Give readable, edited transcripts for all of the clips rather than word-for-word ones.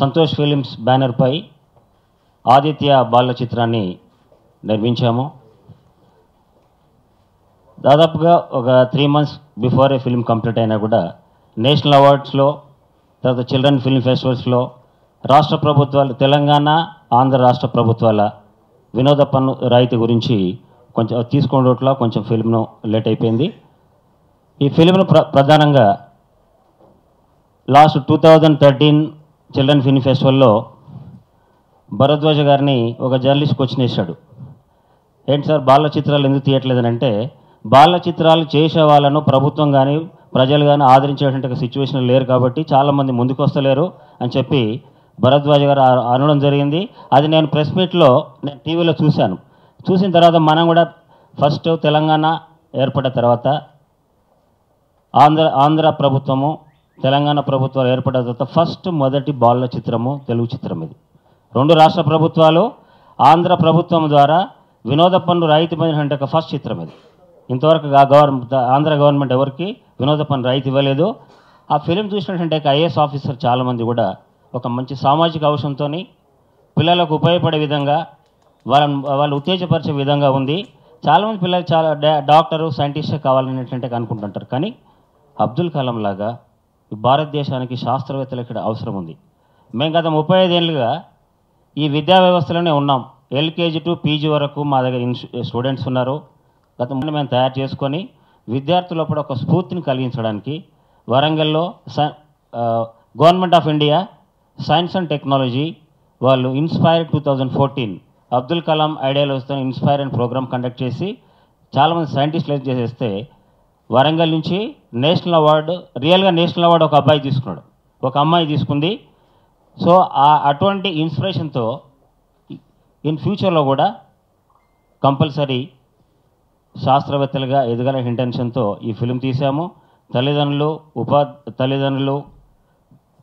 Santosh films బ్యానర్పై ఆదిత్య బాల చిత్రాన్ని నిర్మించాము. దాదాపుగా ఒక 3 months before a film complete అయినా కూడా నేషనల్ అవార్డ్స్లో, తర్వాత చిల్డ్రన్ ఫిల్మ్ ఫెస్టివల్స్లో రాష్ట్ర ప్రభుత్వాలు, తెలంగాణ ఆంధ్ర రాష్ట్ర ప్రభుత్వాల వినోద పన్ను రాయితీ గురించి కొంచెం తీసుకోవడంలో కొంచెం ఫిల్మ్ను లేట్ అయిపోయింది. ఈ ఫిల్మ్ను ప్రధానంగా లాస్ట్ 2013 చిల్డ్రన్ ఫిల్మ్ ఫెస్టివల్లో భరద్వాజ గారిని ఒక జర్నలిస్ట్ క్వశ్చన్ వేశాడు. ఏంటి సార్ బాల చిత్రాలు ఎందుకు తీయట్లేదని అంటే, బాల చిత్రాలు చేసే వాళ్ళను ప్రభుత్వం కానీ ప్రజలు కానీ ఆదరించేటువంటి సిచ్యువేషన్ లేరు కాబట్టి చాలామంది ముందుకు వస్తలేరు అని చెప్పి భరద్వాజ గారు అనడం జరిగింది. అది నేను ప్రెస్ మీట్లో నేను టీవీలో చూశాను. చూసిన తర్వాత మనం కూడా ఫస్ట్ తెలంగాణ ఏర్పడిన తర్వాత ఆంధ్ర ప్రభుత్వము, తెలంగాణ ప్రభుత్వాలు ఏర్పడిన తర్వాత మొదటి బాల చిత్రము తెలుగు చిత్రం ఇది. 2 రాష్ట్ర ప్రభుత్వాలు ఆంధ్ర ప్రభుత్వం ద్వారా వినోద పన్ను రాయితీ పొందిన ఫస్ట్ చిత్రం ఇది. ఇంతవరకు ఆంధ్ర గవర్నమెంట్ ఎవరికి వినోద పన్ను రాయితీ ఇవ్వలేదు. ఆ ఫిలిం చూసినట్టుంటే ఐఏఎస్ ఆఫీసర్ చాలామంది కూడా ఒక మంచి సామాజిక అవసరంతో పిల్లలకు ఉపయోగపడే విధంగా వాళ్ళు ఉత్తేజపరిచే విధంగా ఉంది. చాలామంది పిల్లలు చాలా డాక్టరు, సైంటిస్టే కావాలనేటువంటి అనుకుంటుంటారు. కానీ అబ్దుల్ కలాం లాగా భారతదేశానికి శాస్త్రవేత్తలు ఇక్కడ అవసరం ఉంది. మేము గత 35 ఏళ్ళుగా ఈ విద్యా వ్యవస్థలోనే ఉన్నాం. LKG to PG వరకు మా దగ్గర స్టూడెంట్స్ ఉన్నారు. గత మేము తయారు చేసుకొని విద్యార్థుల కూడా ఒక స్ఫూర్తిని కలిగించడానికి వరంగల్లో government of India science and technology వాళ్ళు ఇన్స్పైర్ 2014 అబ్దుల్ కలాం ఐడియాలజీతో ఇన్స్పైర్ అండ్ ప్రోగ్రామ్ కండక్ట్ చేసి చాలామంది సైంటిస్టులు చేసేస్తే వరంగల్ నుంచి నేషనల్ అవార్డు, రియల్గా నేషనల్ అవార్డు ఒక అబ్బాయి తీసుకున్నాడు, ఒక అమ్మాయి తీసుకుంది. సో అటువంటి ఇన్స్పిరేషన్తో ఇన్ ఫ్యూచర్లో కూడా కంపల్సరీ శాస్త్రవేత్తలుగా ఎదగాలనే ఇంటెన్షన్తో ఈ ఫిలిం తీసాము. తల్లిదండ్రులు,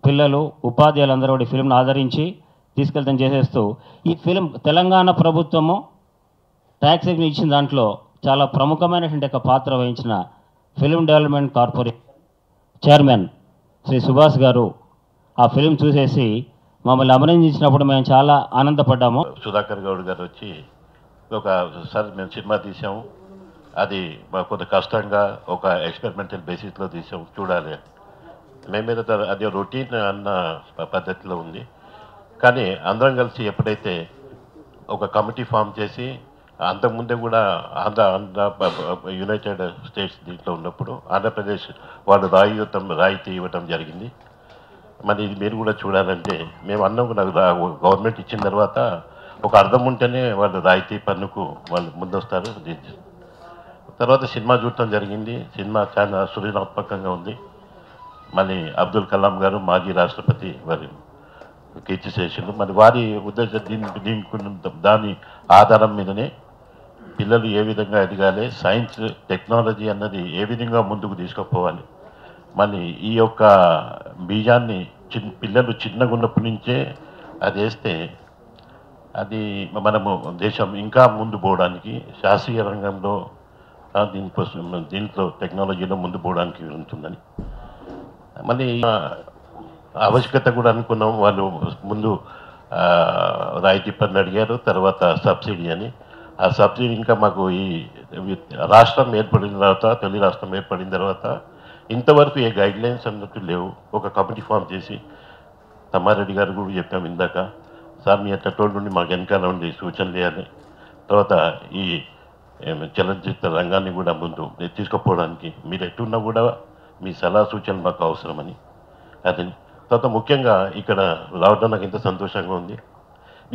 పిల్లలు, ఉపాధ్యాయులందరూ కూడా ఈ ఫిలింను ఆదరించి తీసుకెళ్తాం చేసేస్తూ ఈ ఫిలిం తెలంగాణ ప్రభుత్వము ట్యాక్స్ ఇచ్చిన దాంట్లో చాలా ప్రముఖమైనటువంటి ఒక పాత్ర వహించిన film development corporation chairman Shri Subhash గారు ఆ ఫిలిం చూసేసి మమ్మల్ని అభినందించినప్పుడు మేము చాలా ఆనందపడ్డాము. సుధాకర్ గౌడ్ గారు వచ్చి ఒకసారి మేము సినిమా తీసాము, అది కొంత కష్టంగా ఒక ఎక్స్పెరిమెంటల్ బేసిస్లో తీసాము, చూడాలి మేమేదో అది రొటీన్ అన్న పద్ధతిలో ఉంది. కానీ అందరం కలిసి ఎప్పుడైతే ఒక కమిటీ ఫామ్ చేసి, అంతకుముందే కూడా ఆంధ్ర యునైటెడ్ స్టేట్స్ దీంట్లో ఉన్నప్పుడు ఆంధ్రప్రదేశ్ వాళ్ళు రాయితీ ఇవ్వటం జరిగింది. మరి ఇది మీరు కూడా చూడాలంటే మేము అన్నం గవర్నమెంట్ ఇచ్చిన తర్వాత ఒక అర్థం ఉంటేనే వాళ్ళు రాయితీ పన్నుకు వాళ్ళు ముందొస్తారు. తర్వాత సినిమా చూడటం జరిగింది. సినిమా చాలా సృజనాత్మకంగా ఉంది. మళ్ళీ అబ్దుల్ కలాం గారు మాజీ రాష్ట్రపతి వారి కీర్తి చేసిండు. మరి వారి ఉద్దేశం దాని ఆధారం మీదనే పిల్లలు ఏ విధంగా ఎదగాలి, సైన్స్ టెక్నాలజీ అన్నది ఏ విధంగా ముందుకు తీసుకుపోవాలి, మళ్ళీ ఈ యొక్క బీజాన్ని పిల్లలు చిన్నగా ఉన్నప్పటి నుంచే అది వేస్తే అది మనము దేశం ఇంకా ముందు పోవడానికి, శాస్త్రీయ రంగంలో దీంట్లో టెక్నాలజీలో ముందు పోవడానికి ఉంటుందని మళ్ళీ ఆవశ్యకత కూడా అనుకున్నాం. వాళ్ళు ముందు రాయితీ పన్ను అడిగారు, తర్వాత సబ్సిడీ అని. ఆ సబ్సిడీ ఇంకా మాకు ఈ రాష్ట్రం ఏర్పడిన తర్వాత, తొలి రాష్ట్రం ఏర్పడిన తర్వాత ఇంతవరకు ఏ గైడ్లైన్స్ అన్నట్టు లేవు. ఒక కమిటీ ఫామ్ చేసి తమ్మారెడ్డి గారు కూడా చెప్పాము ఇందాక, సార్ మీ అట్టోళ్ళ నుండి మాకు వెనకాల ఉండి సూచనలు చేయాలి, తర్వాత ఈ చలనచిత్ర రంగాన్ని కూడా ముందు తీసుకుపోవడానికి మీరు ఎట్టున్నా కూడా మీ సలహా సూచనలు మాకు అవసరమని. అది తర్వాత ముఖ్యంగా ఇక్కడ రావడం నాకు ఎంత సంతోషంగా ఉంది.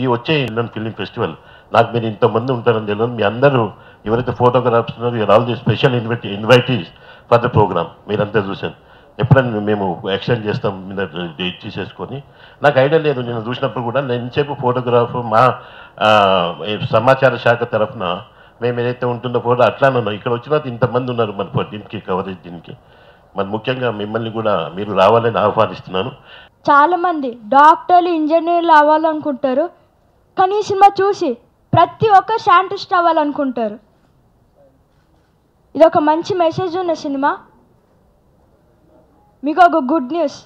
ఈ వచ్చే ఇండియన్ ఫిల్మ్ ఫెస్టివల్ నాకు మీరు ఇంతమంది ఉంటారని తెలియదు. మీ అందరూ ఎవరైతే ఫోటోగ్రాఫ్స్ ఉన్నారో you are all the special invitees for the programme. మీరంతా చూశాను. ఎప్పుడైనా మేము ఎక్స్టెండ్ చేస్తాం మీద తీసేసుకొని, నాకు ఐడియా లేదు. నేను చూసినప్పుడు కూడా నేను ఎంతసేపు ఫోటోగ్రాఫ్ మా సమాచార శాఖ తరఫున మేము ఏదైతే ఉంటుందో ఫోటో అట్లానే ఉన్నాం. ఇక్కడ వచ్చిన ఇంతమంది ఉన్నారు మన దీనికి కవరేజ్ దీనికి. మరి ముఖ్యంగా మిమ్మల్ని కూడా మీరు రావాలని ఆహ్వానిస్తున్నాను. చాలామంది డాక్టర్లు, ఇంజనీర్లు అవ్వాలనుకుంటారు, కానీ ఈ సినిమా చూసి ప్రతి ఒక్క సైంటిస్ట్ అవ్వాలనుకుంటారు. ఇది ఒక మంచి మెసేజ్ ఉన్న సినిమా. మీకు ఒక గుడ్ న్యూస్,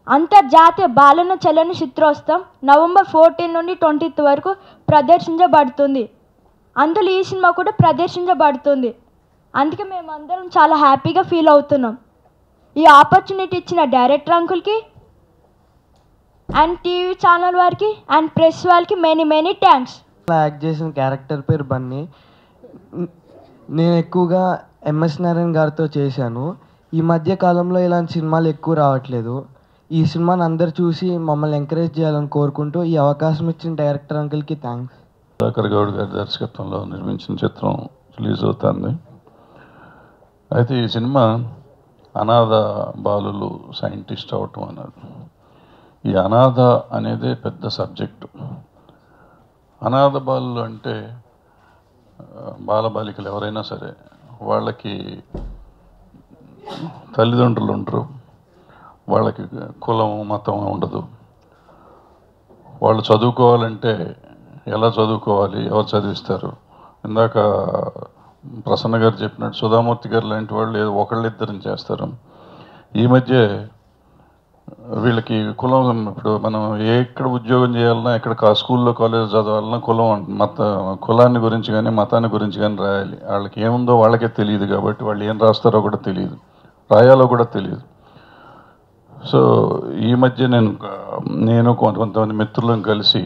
అంతర్జాతీయ బాలన చలన చిత్రోత్సవం నవంబర్ 14 నుండి 20 వరకు ప్రదర్శించబడుతుంది. అందులో ఈ సినిమా కూడా ప్రదర్శించబడుతుంది. అందుకే మేమందరం చాలా హ్యాపీగా ఫీల్ అవుతున్నాం. ఈ ఆపర్చునిటీ ఇచ్చిన డైరెక్టర్ అంకుల్కి అండ్ టీవీ ఛానల్ వారికి అండ్ ప్రెస్ వాళ్ళకి మెనీ థ్యాంక్స్. యాక్ట్ చేసిన క్యారెక్టర్ పేరు బన్నీ. నేను ఎక్కువగా ఎంఎస్ నారాయణ గారితో చేశాను. ఈ మధ్య కాలంలో ఇలాంటి సినిమాలు ఎక్కువ రావట్లేదు. ఈ సినిమాని అందరు చూసి మమ్మల్ని ఎంకరేజ్ చేయాలని కోరుకుంటూ ఈ అవకాశం ఇచ్చిన డైరెక్టర్ అంకుల్కి థ్యాంక్స్. సుధాకర్ గౌడ్ గారి దర్శకత్వంలో నిర్మించిన చిత్రం రిలీజ్ అవుతుంది. అయితే ఈ సినిమా అనాథ బాలులు సైంటిస్ట్ అవటం అన్నారు. ఈ అనాథ అనేదే పెద్ద సబ్జెక్టు. అనాథ బాలులు అంటే బాలబాలికలు ఎవరైనా సరే, వాళ్ళకి తల్లిదండ్రులు ఉండరు, వాళ్ళకి కులం మతం ఉండదు. వాళ్ళు చదువుకోవాలంటే ఎలా చదువుకోవాలి, ఎవరు చదివిస్తారు? ఇందాక ప్రసన్న గారు చెప్పినట్టు సుధామూర్తి గారు లాంటి వాళ్ళు ఏదో ఒకళ్ళిద్దరిని చేస్తారు. ఈ మధ్య వీళ్ళకి కులం, ఇప్పుడు మనం ఎక్కడ ఉద్యోగం చేయాలన్నా, ఎక్కడ స్కూల్లో కాలేజ్ చదవాలన్నా కులాన్ని గురించి కానీ మతాన్ని గురించి కానీ రాయాలి. వాళ్ళకి ఏముందో వాళ్ళకే తెలియదు కాబట్టి వాళ్ళు ఏం రాస్తారో కూడా తెలియదు, రాయాలో కూడా తెలియదు. సో ఈ మధ్య నేను కొంతమంది మిత్రులను కలిసి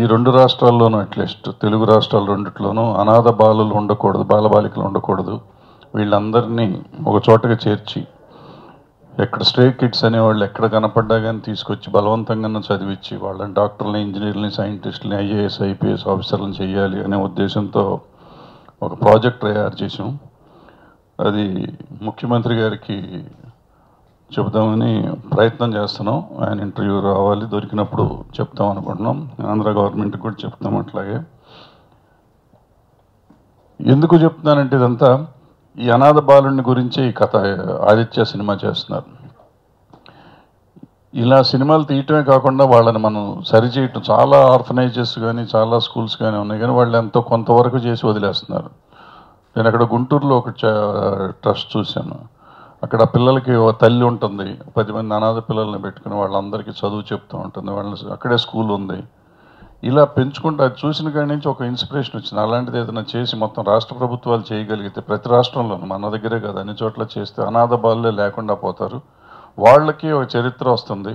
ఈ 2 రాష్ట్రాల్లోనూ, అట్లీస్ట్ తెలుగు రాష్ట్రాలు రెండిట్లోనూ అనాథ బాలులు ఉండకూడదు, బాలబాలికలు ఉండకూడదు, వీళ్ళందరినీ ఒక చోటగా చేర్చి ఎక్కడ స్ట్రే కిడ్స్ అనేవాళ్ళు ఎక్కడ కనపడ్డా కానీ తీసుకొచ్చి బలవంతంగా చదివించి వాళ్ళని డాక్టర్లని, ఇంజనీర్లని, సైంటిస్టులని, ఐఏఎస్ ఐపీఎస్ ఆఫీసర్లను చేయాలి అనే ఉద్దేశంతో ఒక ప్రాజెక్ట్ తయారు చేసాం. అది ముఖ్యమంత్రి గారికి చెప్దామని ప్రయత్నం చేస్తున్నాం. ఆయన ఇంటర్వ్యూ రావాలి, దొరికినప్పుడు చెప్తాం అనుకుంటున్నాం. ఆంధ్ర గవర్నమెంట్కి కూడా చెప్తాం. అట్లాగే ఎందుకు చెప్తున్నానంటే ఇదంతా ఈ అనాథ బాలుని గురించి ఈ కథ ఆదిత్య సినిమా చేస్తున్నారు. ఇలా సినిమాలు తీయటమే కాకుండా వాళ్ళని మనం సరిచేయటం, చాలా ఆర్ఫనైజెస్ కానీ చాలా స్కూల్స్ కానీ ఉన్నాయి, కానీ వాళ్ళు ఎంతో కొంతవరకు చేసి వదిలేస్తున్నారు. నేను అక్కడ గుంటూరులో ఒక ట్రస్ట్ చూశాను. అక్కడ పిల్లలకి ఒక తల్లి ఉంటుంది, 10 మంది అనాథ పిల్లల్ని పెట్టుకుని వాళ్ళందరికీ చదువు చెప్తూ ఉంటుంది, వాళ్ళని అక్కడే స్కూల్ ఉంది. ఇలా పెంచుకుంటూ అది చూసిన కాడి నుంచి ఒక ఇన్స్పిరేషన్ వచ్చింది. అలాంటిది ఏదైనా చేసి మొత్తం రాష్ట్ర ప్రభుత్వాలు చేయగలిగితే, ప్రతి రాష్ట్రంలోనూ, మన దగ్గరే కాదు అన్ని చోట్ల చేస్తే అనాథ బాలులే లేకుండా పోతారు. వాళ్ళకి ఒక చరిత్ర వస్తుంది.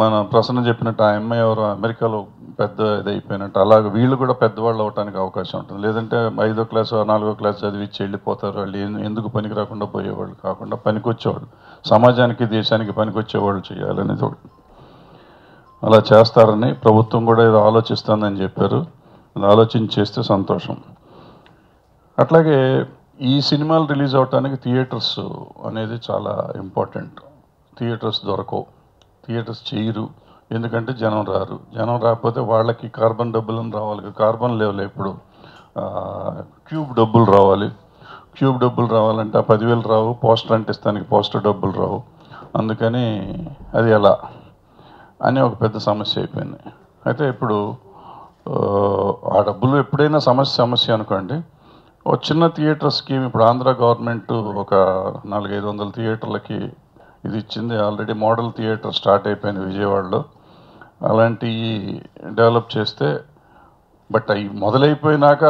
మన ప్రసన్న చెప్పినట్టు ఆ అమ్మాయి ఎవరు అమెరికాలో పెద్ద ఇదైపోయినట్టు అలాగే వీళ్ళు కూడా పెద్దవాళ్ళు అవడానికి అవకాశం ఉంటుంది. లేదంటే 5వ క్లాసు 4వ క్లాసు చదివించి వెళ్ళిపోతారు. వాళ్ళు ఎందుకు పనికి రాకుండా పోయేవాళ్ళు కాకుండా పనికొచ్చేవాళ్ళు, సమాజానికి దేశానికి పనికొచ్చేవాళ్ళు చేయాలనేది ఒకటి. అలా చేస్తారని ప్రభుత్వం కూడా ఏదో ఆలోచిస్తుందని చెప్పారు. అది ఆలోచించి చేస్తే సంతోషం. అట్లాగే ఈ సినిమాలు రిలీజ్ అవడానికి థియేటర్స్ అనేది చాలా ఇంపార్టెంట్. థియేటర్స్ దొరకవు, థియేటర్స్ చేయరు. ఎందుకంటే జనం రారు. జనం రాకపోతే వాళ్ళకి కార్బన్ డబ్బులను రావాలి. కార్బన్ లేవులే, ఇప్పుడు క్యూబ్ డబ్బులు రావాలి. క్యూబ్ డబ్బులు రావాలంటే ఆ 10,000 రావు, పోస్టర్ అంటిస్తానికి పోస్టర్ డబ్బులు రావు. అందుకని అది ఎలా అని ఒక పెద్ద సమస్య అయిపోయింది. అయితే ఇప్పుడు ఆ డబ్బులు ఎప్పుడైనా సమస్య అనుకోండి. ఒక చిన్న థియేటర్ స్కీమ్ ఇప్పుడు ఆంధ్ర గవర్నమెంట్ ఒక 400-500 థియేటర్లకి ఇది ఇచ్చింది. ఆల్రెడీ మోడల్ థియేటర్ స్టార్ట్ అయిపోయింది విజయవాడలో. అలాంటివి డెవలప్ చేస్తే, బట్ అవి మొదలైపోయినాక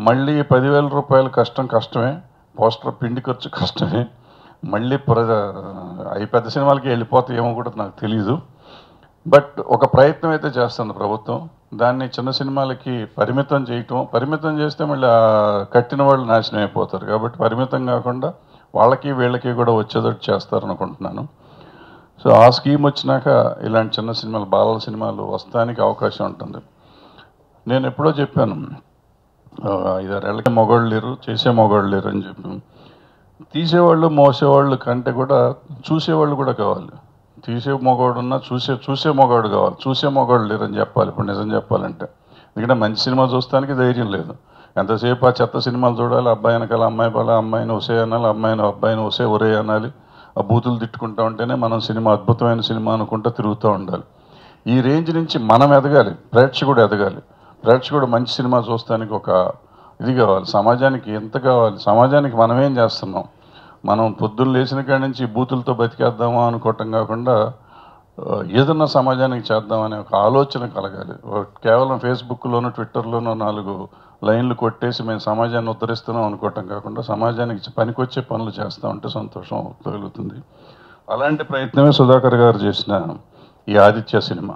మళ్ళీ 10,000 రూపాయలు కష్టమే, పోస్టర్ పిండి ఖర్చు కష్టమే, మళ్ళీ అవి పెద్ద సినిమాలకి వెళ్ళిపోతాయేమో కూడా నాకు తెలీదు. బట్ ఒక ప్రయత్నం అయితే చేస్తుంది ప్రభుత్వం. దాన్ని చిన్న సినిమాలకి పరిమితం చేస్తే మళ్ళీ కట్టిన వాళ్ళు నాశనం అయిపోతారు. కాబట్టి పరిమితం కాకుండా వాళ్ళకి వీళ్ళకి కూడా వచ్చేటట్టు చేస్తారనుకుంటున్నాను. సో ఆ స్కీమ్ వచ్చినాక ఇలాంటి చిన్న సినిమాలు, బాలల సినిమాలు వస్తానికి అవకాశం ఉంటుంది. నేను ఎప్పుడో చెప్పాను, 5-6 ఏళ్ళకి మగవాళ్ళు లేరు, చేసే మగవాళ్ళు లేరు అని చెప్పి. తీసేవాళ్ళు మోసేవాళ్ళు కంటే కూడా చూసేవాళ్ళు కూడా కావాలి. తీసే మగవాడు ఉన్నా చూసే మగవాడు కావాలి. చూసే మగవాడు లేరని చెప్పాలి ఇప్పుడు నిజం చెప్పాలంటే. ఎందుకంటే మంచి సినిమా చూస్తానికి ధైర్యం లేదు. ఎంతసేపు ఆ చెత్త సినిమాలు చూడాలి. అబ్బాయి వెనకాల అమ్మాయి పల, అమ్మాయిని ఒసే అనాలి, అబ్బాయిని ఒరే అనాలి. ఆ బూతులు తిట్టుకుంటూ ఉంటేనే మనం సినిమా అద్భుతమైన సినిమా అనుకుంటూ తిరుగుతూ ఉండాలి. ఈ రేంజ్ నుంచి మనం ఎదగాలి, ప్రేక్షకుడు ఎదగాలి. ప్రేక్షకుడు మంచి సినిమా చూస్తానికి ఒక ఇది కావాలి. సమాజానికి ఎంత కావాలి, సమాజానికి మనమేం చేస్తున్నాం, మనం పొద్దున్న లేచిన కాడి నుంచి బూతులతో బతికేద్దామా అనుకోవటం కాకుండా ఏదన్నా సమాజానికి చేద్దామనే ఒక ఆలోచన కలగాలి. కేవలం ఫేస్బుక్లోనూ ట్విట్టర్లోనూ 4 లైన్లు కొట్టేసి మేము సమాజాన్ని ఉద్ధరిస్తున్నాం అనుకోవటం కాకుండా సమాజానికి పనికొచ్చే పనులు చేస్తూ ఉంటే సంతోషం కలుగుతుంది. అలాంటి ప్రయత్నమే సుధాకర్ గారు చేసిన ఈ ఆదిత్య సినిమా.